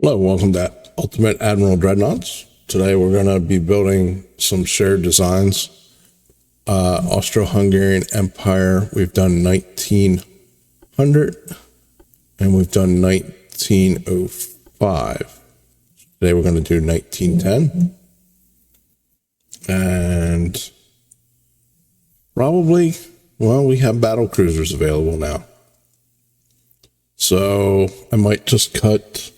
Hello, welcome to Ultimate Admiral Dreadnoughts. Today we're going to be building some shared designs. Austro-Hungarian Empire, we've done 1900 and we've done 1905. Today we're going to do 1910. And probably, well, we have battlecruisers available now. So I might just cut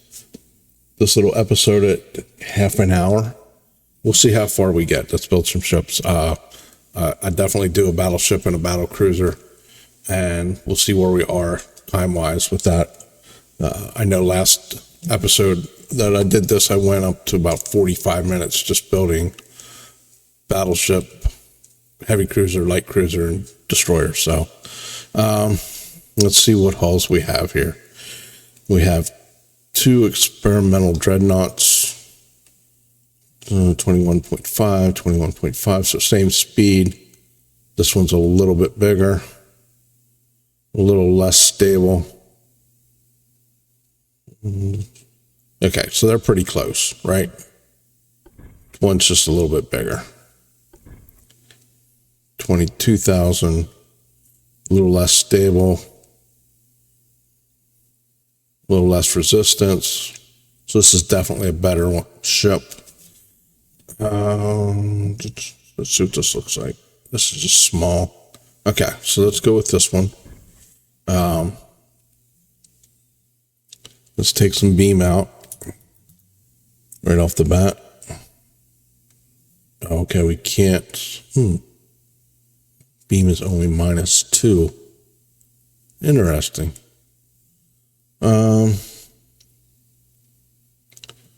this little episode at half an hour. We'll see how far we get. Let's build some ships. I definitely do a battleship and a battlecruiser, and we'll see where we are time-wise with that. I know last episode that I did this, I went up to about 45 minutes just building battleship, heavy cruiser, light cruiser, and destroyer. So let's see what hulls we have here. We have two experimental dreadnoughts, 21.5, 21.5, so same speed. This one's a little bit bigger, a little less stable. Okay, so they're pretty close, right? One's just a little bit bigger. 22,000, a little less stable, a little less resistance. So this is definitely a better ship. Let's see what this looks like. This is just small. Okay, so let's go with this one. Let's take some beam out right off the bat. Okay, we can't. Beam is only -2. Interesting.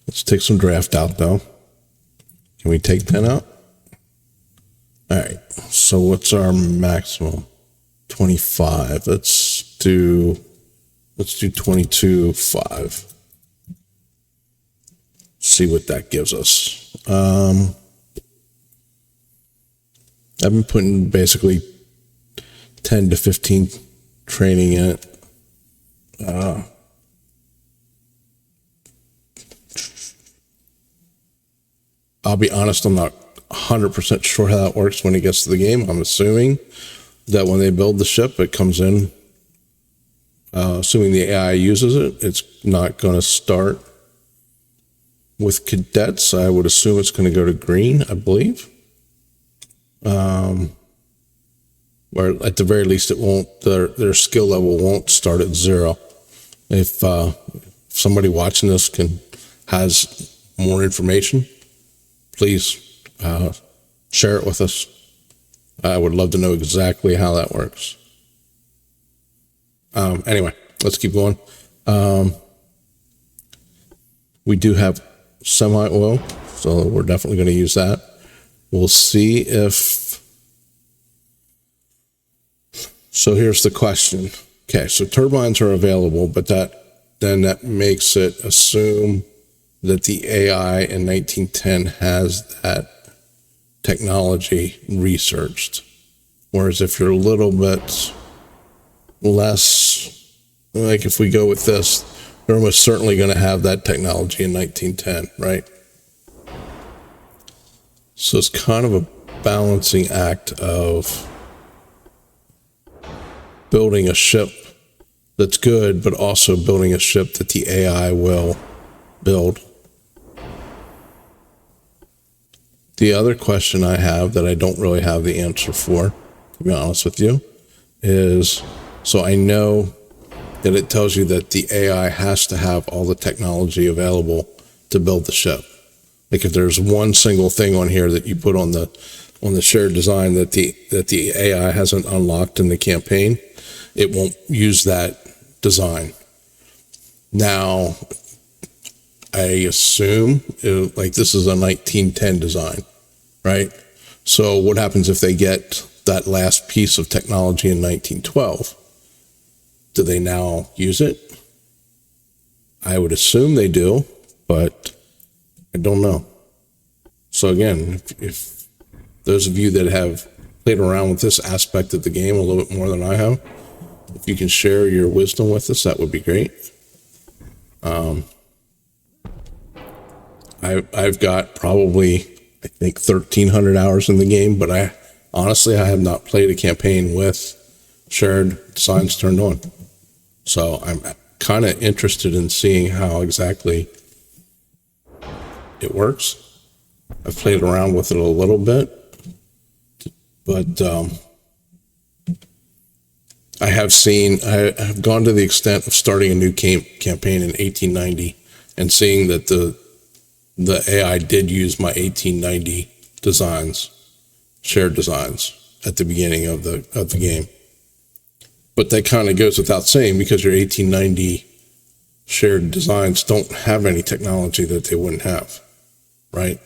Let's take some draft out though. Can we take 10 out? All right. So what's our maximum? 25. Let's do 22.5. See what that gives us. I've been putting basically 10 to 15 training in it. I'll be honest, I'm not 100% sure how that works when it gets to the game. I'm assuming that when they build the ship, it comes in, assuming the AI uses it, it's not going to start with cadets. I would assume it's going to go to green, I believe. Or at the very least, it won't, their skill level won't start at 0. If somebody watching this has more information, please share it with us. I would love to know exactly how that works. Anyway, let's keep going. We do have semi-oil, so we're definitely going to use that. We'll see if... So here's the question. Okay, so turbines are available, but that makes it assume that the AI in 1910 has that technology researched. Whereas if you're a little bit less, like if we go with this, they're almost certainly going to have that technology in 1910, right? So it's kind of a balancing act of building a ship that's good, but also building a ship that the AI will build. The other question I have that I don't really have the answer for, to be honest with you, is, so I know that it tells you that the AI has to have all the technology available to build the ship. Like if there's one single thing on here that you put on the shared design that the AI hasn't unlocked in the campaign, it won't use that design. Now, I assume like this is a 1910 design, right? So what happens if they get that last piece of technology in 1912? Do they now use it? I would assume they do, but I don't know. So again, if those of you that have played around with this aspect of the game a little bit more than I have, if you can share your wisdom with us, that would be great. I've got probably, I think, 1,300 hours in the game, but I have not played a campaign with shared designs turned on. So I'm kind of interested in seeing how exactly it works. I've played around with it a little bit, but I have gone to the extent of starting a new campaign in 1890 and seeing that the AI did use my 1890 designs, shared designs, at the beginning of the game. But that kind of goes without saying, because your 1890 shared designs don't have any technology that they wouldn't have, right?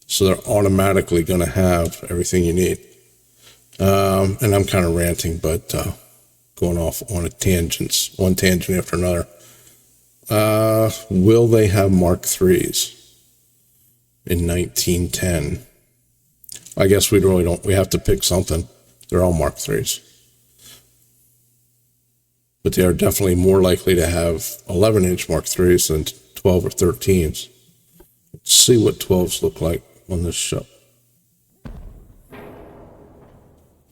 So they're automatically going to have everything you need. And I'm kind of ranting, but going off on one tangent after another. Will they have Mark IIIs in 1910? I guess we have to pick something. They're all Mark IIIs. But they are definitely more likely to have 11-inch Mark IIIs than 12 or 13s. Let's see what 12s look like on this ship. I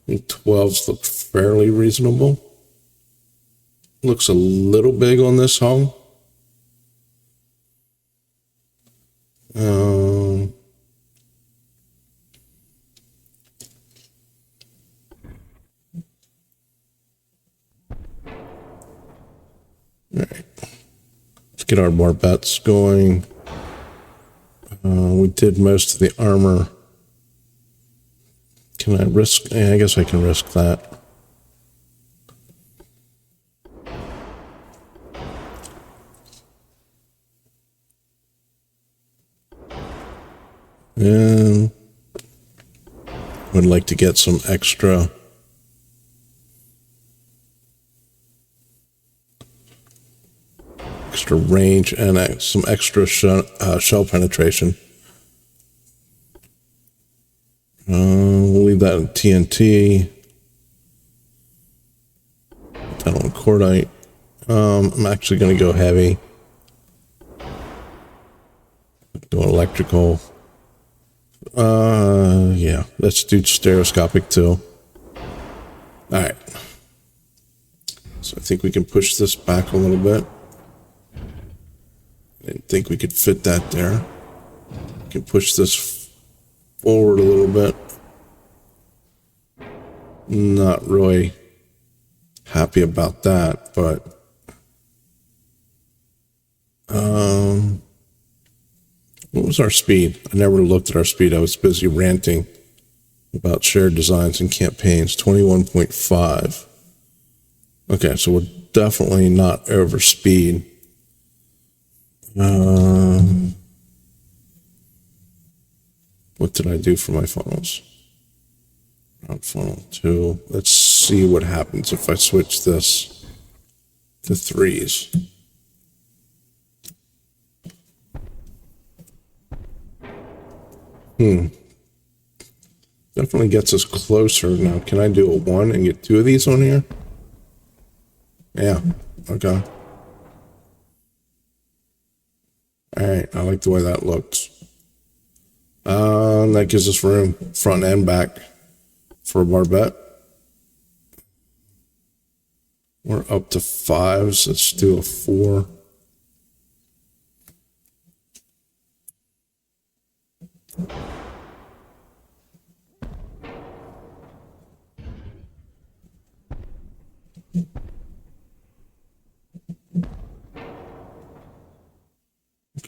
think 12s look fairly reasonable. Looks a little big on this hull. All right, let's get our barbettes going. We did most of the armor. Can I risk? I guess I can risk that. And would like to get some extra range and some extra shell penetration. We'll leave that in TNT. That on cordite. I'm actually going to go heavy. Do electrical. Yeah, let's do stereoscopic too. All right. So I think we can push this back a little bit. I didn't think we could fit that there. We can push this forward a little bit. Not really happy about that, but what was our speed? I never looked at our speed. I was busy ranting about shared designs and campaigns. 21.5. Okay, so we're definitely not over speed. What did I do for my funnels? Round funnel 2. Let's see what happens if I switch this to 3s. Definitely gets us closer. Now, can I do a 1 and get 2 of these on here? Yeah, okay. All right, I like the way that looks. That gives us room, front and back, for a barbette. We're up to 5s. Let's do a 4.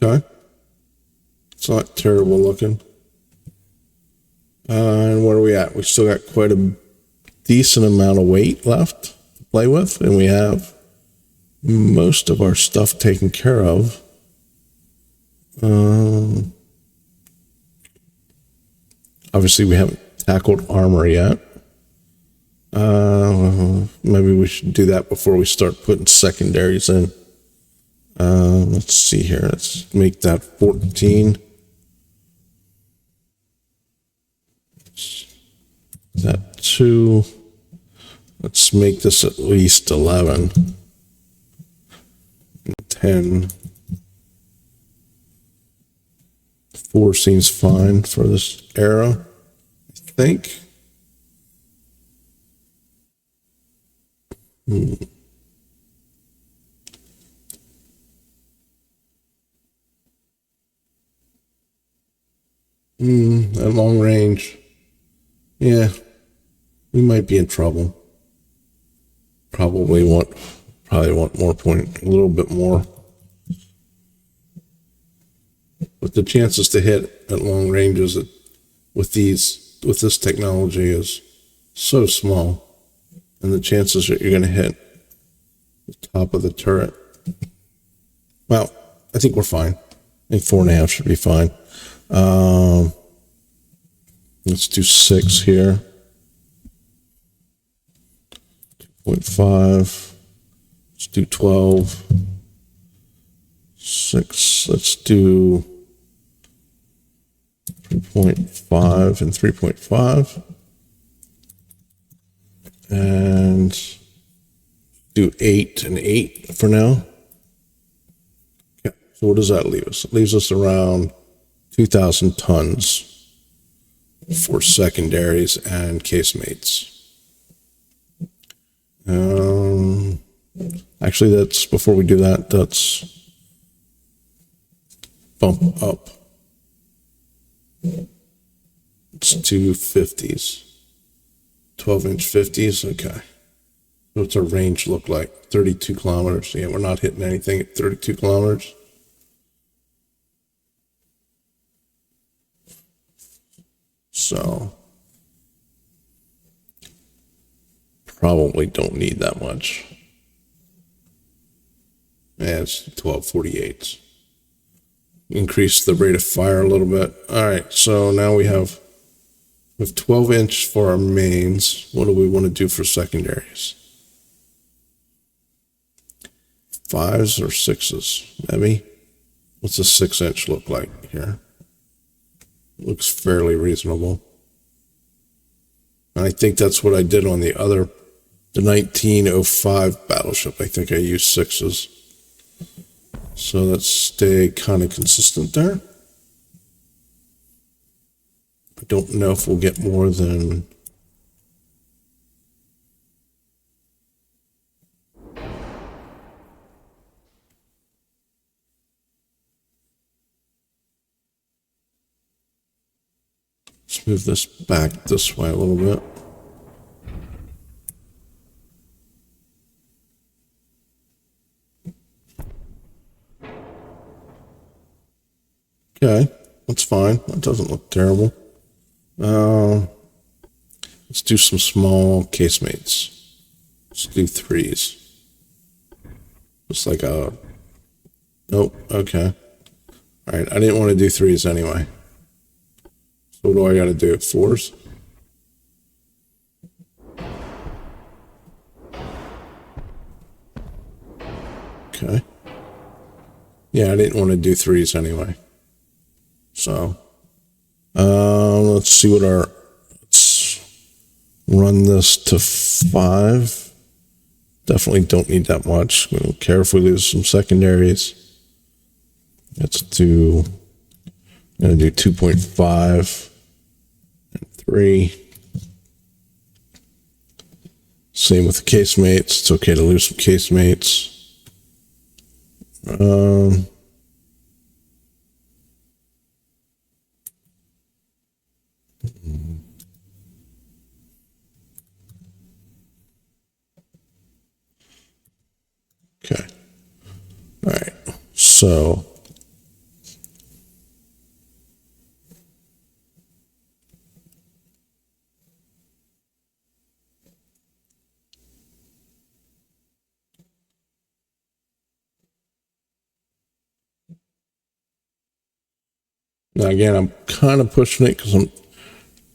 Okay. It's not terrible looking. And where are we at? We still got quite a decent amount of weight left to play with, and we have most of our stuff taken care of. Obviously, we haven't tackled armor yet. Maybe we should do that before we start putting secondaries in. Let's see here. Let's make that 14. That 2. Let's make this at least 11. 10. 4 seems fine for this era, I think. At long range, yeah, we might be in trouble. Probably want more point, a little bit more. But the chances to hit at long ranges with this technology is so small, and the chances that you're going to hit the top of the turret, well, I think we're fine. I think 4.5 should be fine. Let's do 6 here. 2.5. Let's do 12. 6. Let's do 3.5 and 3.5. And do 8 and 8 for now. Okay, so what does that leave us? It leaves us around 2,000 tons for secondaries and casemates. Actually, that's before we do that, let's bump up. Let's do 50s. 12-inch 50s, okay. What's our range look like? 32 kilometers. Yeah, we're not hitting anything at 32 kilometers. So, probably don't need that much. Yeah, it's 1248. Increase the rate of fire a little bit. All right, so now we have 12-inch for our mains. What do we want to do for secondaries? 5s or 6s, maybe? What's a 6-inch look like here? Looks fairly reasonable. And I think that's what I did on the 1905 battleship. I think I used 6s. So let's stay kind of consistent there. I don't know if we'll get more than... Let's move this back this way a little bit. Okay, that's fine. That doesn't look terrible. Let's do some small casemates. Let's do 3s. Just like a... Nope, okay. All right, I didn't want to do 3s anyway. So what do I got to do? 4s? Okay. Yeah, I didn't want to do 3s anyway. So, let's see what let's run this to 5. Definitely don't need that much. We don't care if we lose some secondaries. Let's do, I'm going to do 2.5 and 3. Same with the casemates. It's okay to lose some casemates. Okay. All right. So now again, I'm kind of pushing it because I'm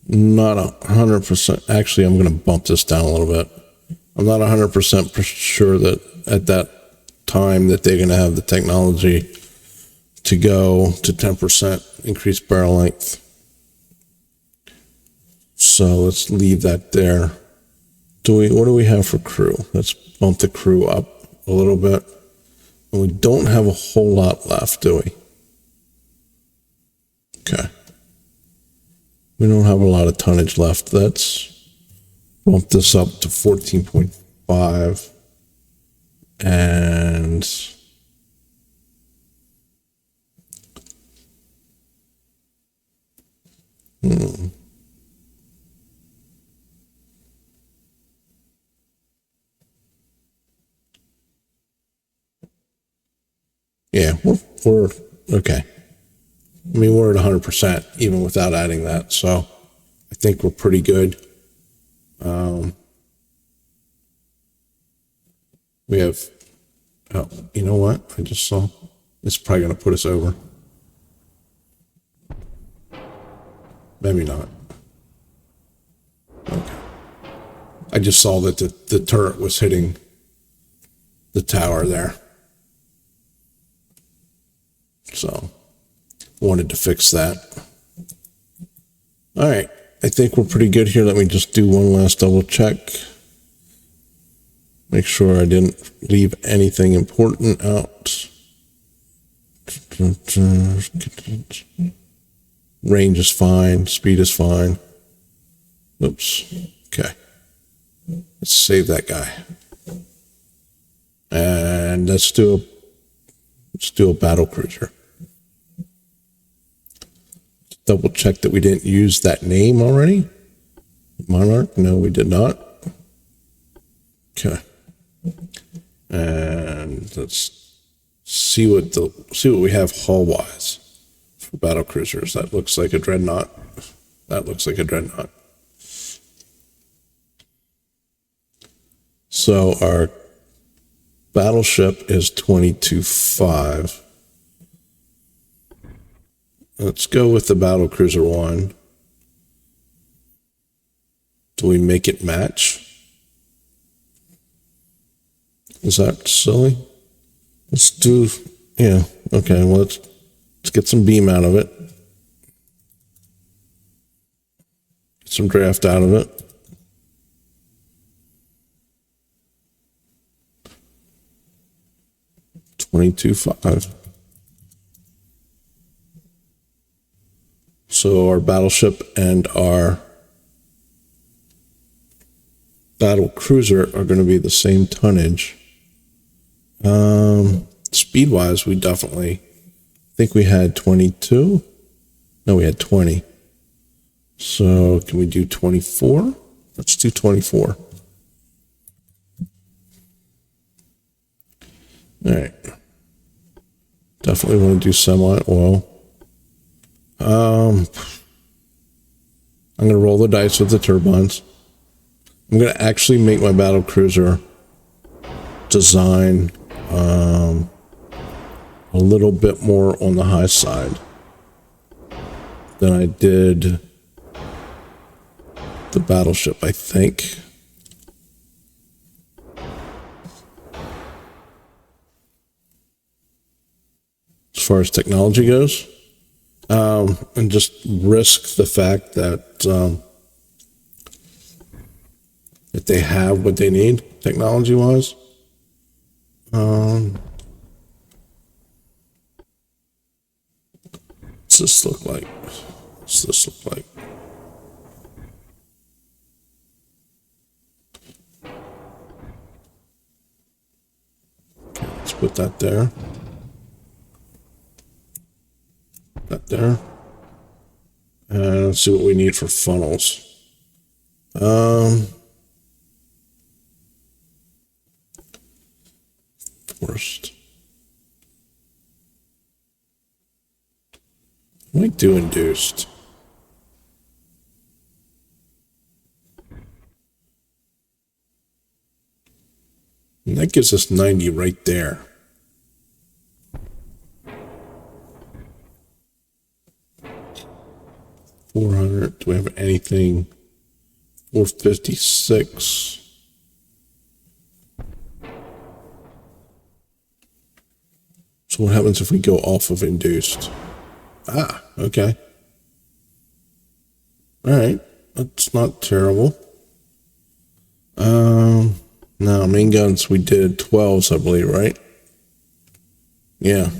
not 100%. Actually, I'm going to bump this down a little bit. I'm not 100% sure that at that time that they're going to have the technology to go to 10% increased barrel length. So let's leave that there. What do we have for crew? Let's bump the crew up a little bit. And we don't have a whole lot left, do we? Okay. We don't have a lot of tonnage left. Let's bump this up to 14.5 and yeah, we're okay. I mean, we're at 100% even without adding that. So I think we're pretty good. We have, oh, you know what? I just saw, it's probably going to put us over. Maybe not. Okay. I just saw that the turret was hitting the tower there. So wanted to fix that. All right. I think we're pretty good here. Let me just do one last double check. Make sure I didn't leave anything important out. Range is fine. Speed is fine. Oops. Okay. Let's save that guy. And let's do a battle cruiser. Double check that we didn't use that name already. Monarch? No, we did not. Okay. And let's see what we have hull wise for battle cruisers. That looks like a dreadnought. That looks like a dreadnought. So our battleship is 22.5. Let's go with the Battlecruiser 1. Do we make it match? Is that silly? Let's do, yeah, okay, well, let's get some beam out of it. Get some draft out of it. $22.5. So our battleship and our battle cruiser are going to be the same tonnage. Speed wise, we definitely think we had 22. No, we had 20. So can we do 24? Let's do 24. All right. Definitely want to do semi-oil. I'm going to roll the dice with the turbines. I'm going to actually make my Battlecruiser design a little bit more on the high side than I did the battleship, I think. As far as technology goes, and just risk the fact that that they have what they need technology-wise. What's this look like? What's this look like? Okay, let's put that there. That there. And let's see what we need for funnels. First, I might do induced. And that gives us 90 right there. $400. Do we have anything? 456. So what happens if we go off of induced? Ah, okay. All right, that's not terrible. Now main guns we did 12s, I believe, right? Yeah.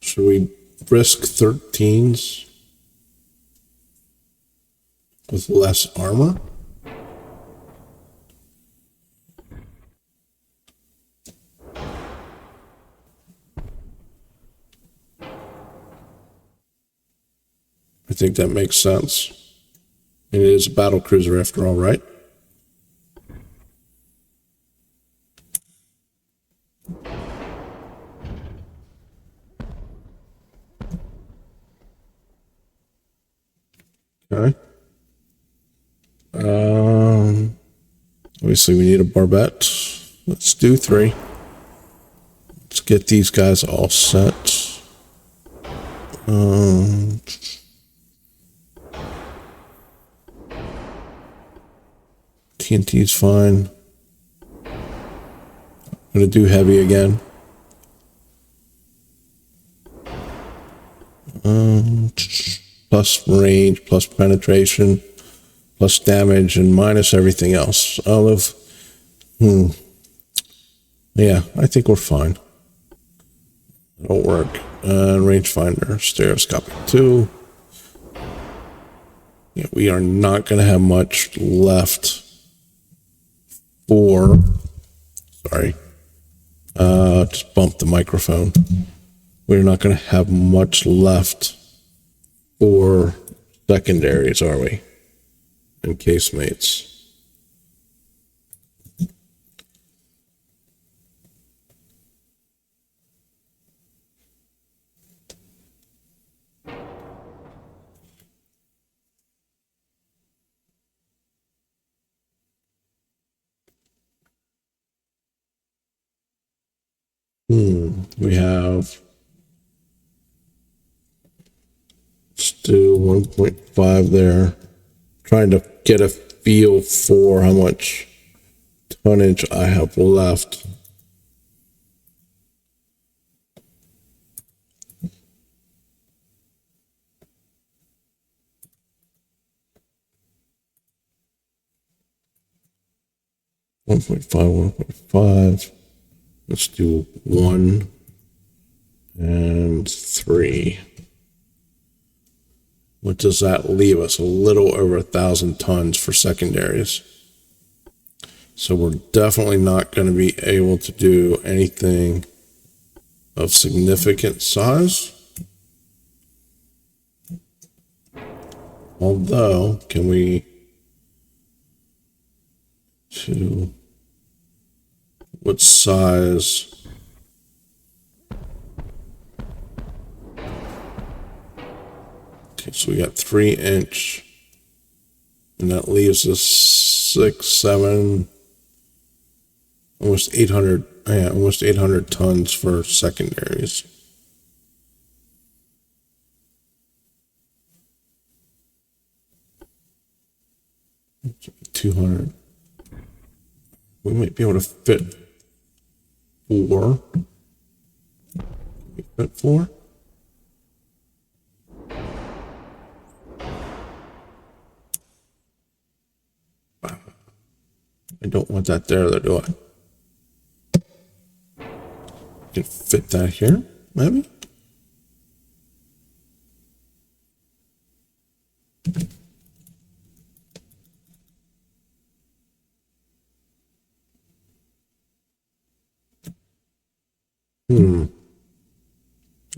Should we risk 13s with less armor? I think that makes sense. It is a battlecruiser after all, right? Okay. Obviously we need a barbette. Let's do 3. Let's get these guys all set. TNT's fine. I'm gonna do heavy again. Plus range, plus penetration, plus damage, and minus everything else. Olive. Yeah, I think we're fine. That'll work. Rangefinder, stereoscopic 2. Yeah, we are not going to have much left for. Sorry. Just bumped the microphone. We're not going to have much left for secondaries, are we? And casemates. We have, let's do 1.5 there. Trying to get a feel for how much tonnage I have left. One point five. Let's do 1 and 3. What does that leave us? A little over 1,000 tons for secondaries. So we're definitely not going to be able to do anything of significant size. Although, can we to what size? Okay, so we got 3-inch, and that leaves us 6, 7, almost 800. Yeah, almost 800 tons for secondaries. $200. We might be able to fit 4. Can we fit 4? I don't want that there, though, do I? Can fit that here, maybe? I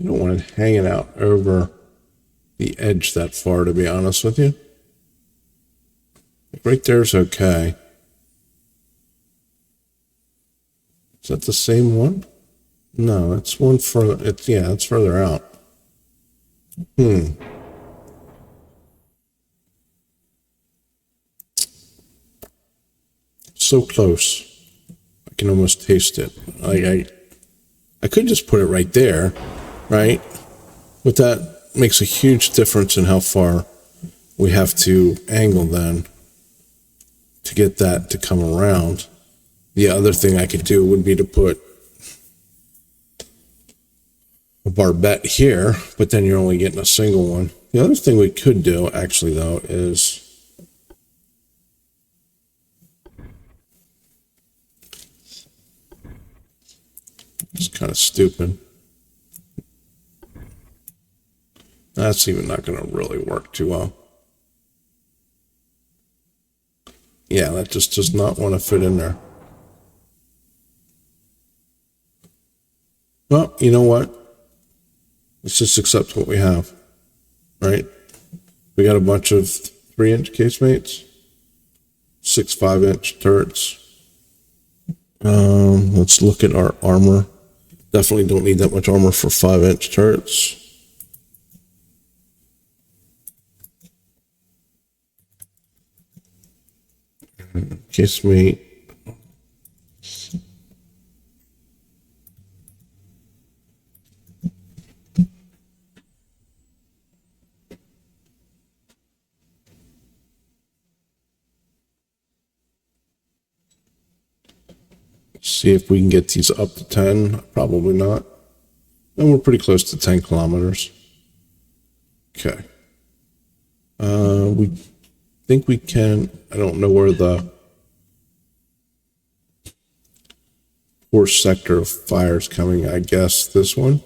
don't want it hanging out over the edge that far, to be honest with you. Right there's okay. Is that the same one? No, it's one further. It's further out. So close. I can almost taste it. I could just put it right there, right? But that makes a huge difference in how far we have to angle then to get that to come around. The other thing I could do would be to put a barbette here, but then you're only getting a single one. The other thing we could do, actually, though, is it's kind of stupid. That's even not going to really work too well. Yeah, that just does not want to fit in there. Well, you know what? Let's just accept what we have, right? We got a bunch of 3-inch casemates, 6 5-inch turrets. Let's look at our armor. Definitely don't need that much armor for 5-inch turrets. Casemate. See if we can get these up to 10. Probably not. And we're pretty close to 10 kilometers. Okay. We think we can. I don't know where the fourth sector of fire is coming. I guess this one.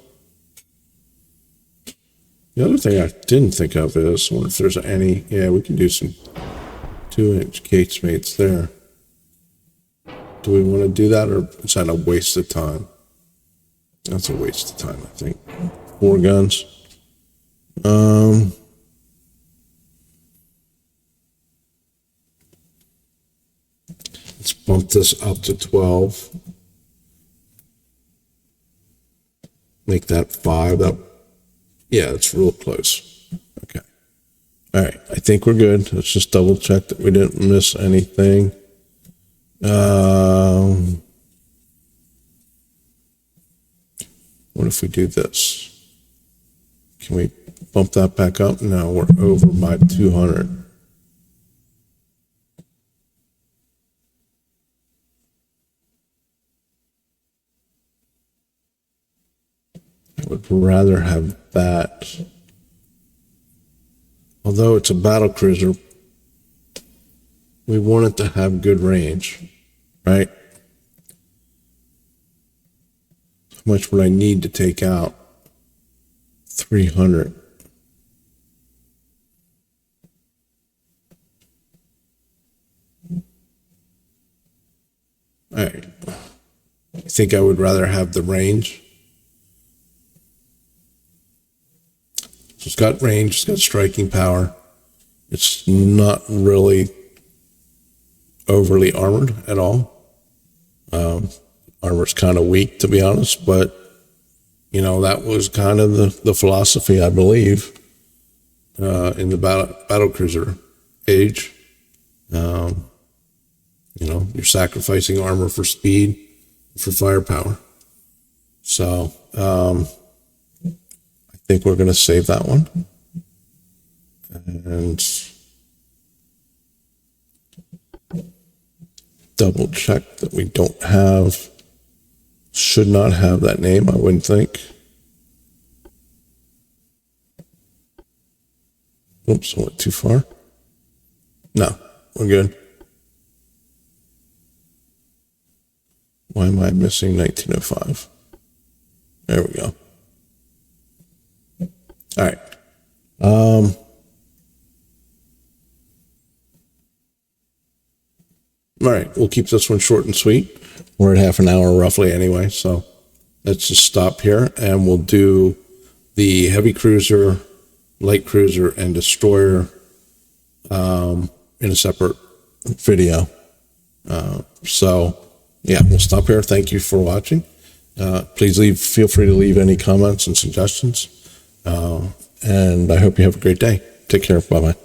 The other thing I didn't think of is, I wonder if there's any. Yeah, we can do some 2-inch casemates there. Do we want to do that, or is that a waste of time? That's a waste of time, I think. 4 guns. Let's bump this up to 12. Make that 5. Yeah, it's real close. Okay. All right. I think we're good. Let's just double check that we didn't miss anything. What if we do this? Can we bump that back up? No, we're over by 200. I would rather have that. Although it's a battle cruiser, we want it to have good range, right? How much would I need to take out? 300. All right. I think I would rather have the range. So it's got range, it's got striking power. It's not really overly armored at all. Armor's kind of weak, to be honest, but you know, that was kind of the philosophy, I believe, in the battle cruiser age. You know, you're sacrificing armor for speed, for firepower. So I think we're going to save that one. And double check that we don't have, should not have that name, I wouldn't think. Oops, I went too far. No, we're good. Why am I missing 1905? There we go. All right. All right, we'll keep this one short and sweet. We're at half an hour roughly anyway, so let's just stop here and we'll do the heavy cruiser, light cruiser, and destroyer in a separate video. So yeah, we'll stop here. Thank you for watching. Please feel free to leave any comments and suggestions. And I hope you have a great day. Take care. Bye-bye.